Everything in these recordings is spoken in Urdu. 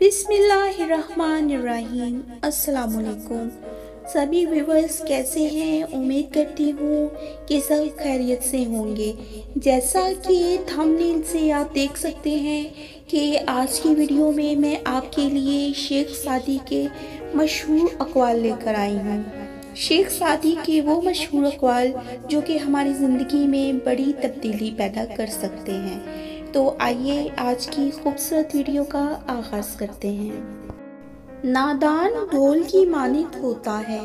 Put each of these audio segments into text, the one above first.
بسم اللہ الرحمن الرحیم۔ السلام علیکم سبھی ویورز، کیسے ہیں؟ امید کرتی ہوں کہ سب خیریت سے ہوں گے۔ جیسا کہ تھمبنیل سے آپ دیکھ سکتے ہیں کہ آج کی ویڈیو میں آپ کے لیے شیخ سعدی کے مشہور اقوال لے کر آئی ہوں۔ شیخ سعدی کے وہ مشہور اقوال جو کہ ہماری زندگی میں بڑی تبدیلی پیدا کر سکتے ہیں۔ تو آئیے آج کی خوبصورت ویڈیو کا آغاز کرتے ہیں۔ نادان ڈھول کی مانند ہوتا ہے،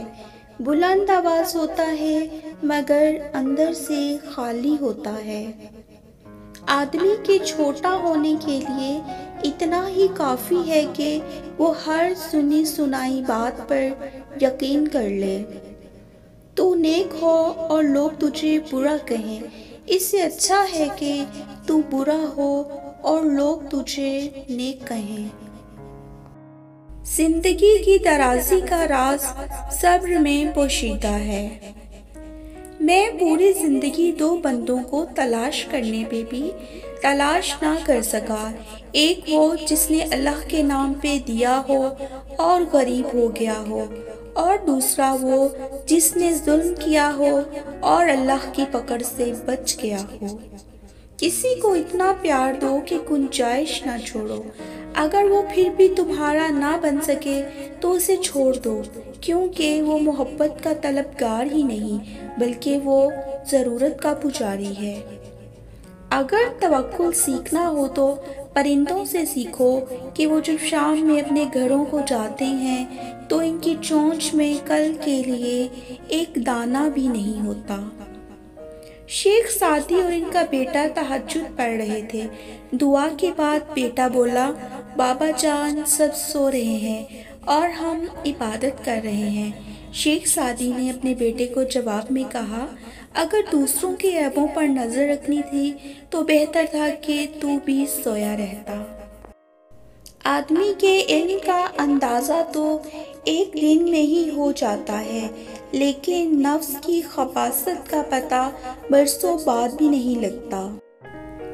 بلند آواز ہوتا ہے مگر اندر سے خالی ہوتا ہے۔ آدمی کے چھوٹا ہونے کے لیے اتنا ہی کافی ہے کہ وہ ہر سنی سنائی بات پر یقین کر لے۔ تو نیک ہو اور لوگ تجھے برا کہیں، اس سے اچھا ہے کہ تو برا ہو اور لوگ تجھے نیک کہیں۔ زندگی کی درازی کا راز صبر میں پوشیدہ ہے۔ میں پوری زندگی دو بندوں کو تلاش کرنے پہ بھی تلاش نہ کر سکا، ایک وہ جس نے اللہ کے نام پہ دیا ہو اور غریب ہو گیا ہو، اور دوسرا وہ جس نے ظلم کیا ہو اور اللہ کی پکڑ سے بچ گیا ہو۔ کسی کو اتنا پیار دو کہ گنجائش نہ چھوڑو، اگر وہ پھر بھی تمہارا نہ بن سکے تو اسے چھوڑ دو، کیونکہ وہ محبت کا طلبگار ہی نہیں بلکہ وہ ضرورت کا پجاری ہے۔ اگر توکل سیکھنا ہو تو پرندوں سے سیکھو کہ وہ جب شام میں اپنے گھروں کو جاتے ہیں تو ان کی چونچ میں کل کے لیے ایک دانہ بھی نہیں ہوتا۔ شیخ سعدی اور ان کا بیٹا تہجد پڑھ رہے تھے۔ دعا کے بعد بیٹا بولا، بابا جان سب سو رہے ہیں اور ہم عبادت کر رہے ہیں۔ شیخ سعدی نے اپنے بیٹے کو جواب میں کہا، اگر دوسروں کے عیبوں پر نظر رکھنی تھی تو بہتر تھا کہ تو بھی سویا رہتا۔ آدمی کے علم کا اندازہ تو ایک دن میں ہی ہو جاتا ہے، لیکن نفس کی خباثت کا پتہ برسوں بعد بھی نہیں لگتا۔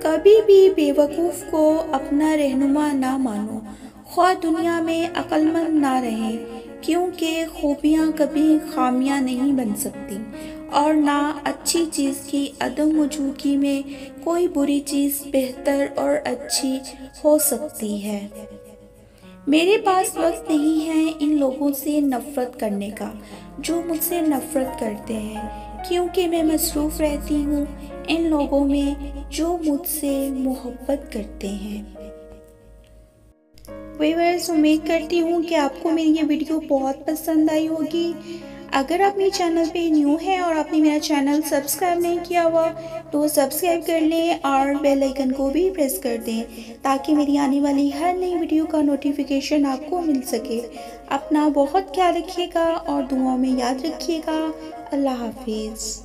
کبھی بھی بے وقوف کو اپنا رہنما نہ مانو، خواہ دنیا میں عقل مند نہ رہیں، کیونکہ خوبیاں کبھی خامیاں نہیں بن سکتی، اور نہ اچھی چیز کی عدم موجودگی میں کوئی بری چیز بہتر اور اچھی ہو سکتی ہے۔ میرے پاس وقت نہیں ہے ان لوگوں سے نفرت کرنے کا جو مجھ سے نفرت کرتے ہیں، کیونکہ میں مصروف رہتی ہوں ان لوگوں میں جو مجھ سے محبت کرتے ہیں۔ ویورز، امید کرتی ہوں کہ آپ کو میری یہ ویڈیو بہت پسند آئی ہوگی۔ اگر آپ میرے چینل پہ نیو ہیں اور آپ نے میرا چینل سبسکرائب نہیں کیا ہوا تو سبسکرائب کر لیں اور بیل آئیکن کو بھی پریس کر دیں تاکہ میری آنے والی ہر نئی ویڈیو کا نوٹیفیکیشن آپ کو مل سکے۔ اپنا بہت خیال رکھیے گا اور دعاؤں میں یاد رکھیے گا۔ اللہ حافظ۔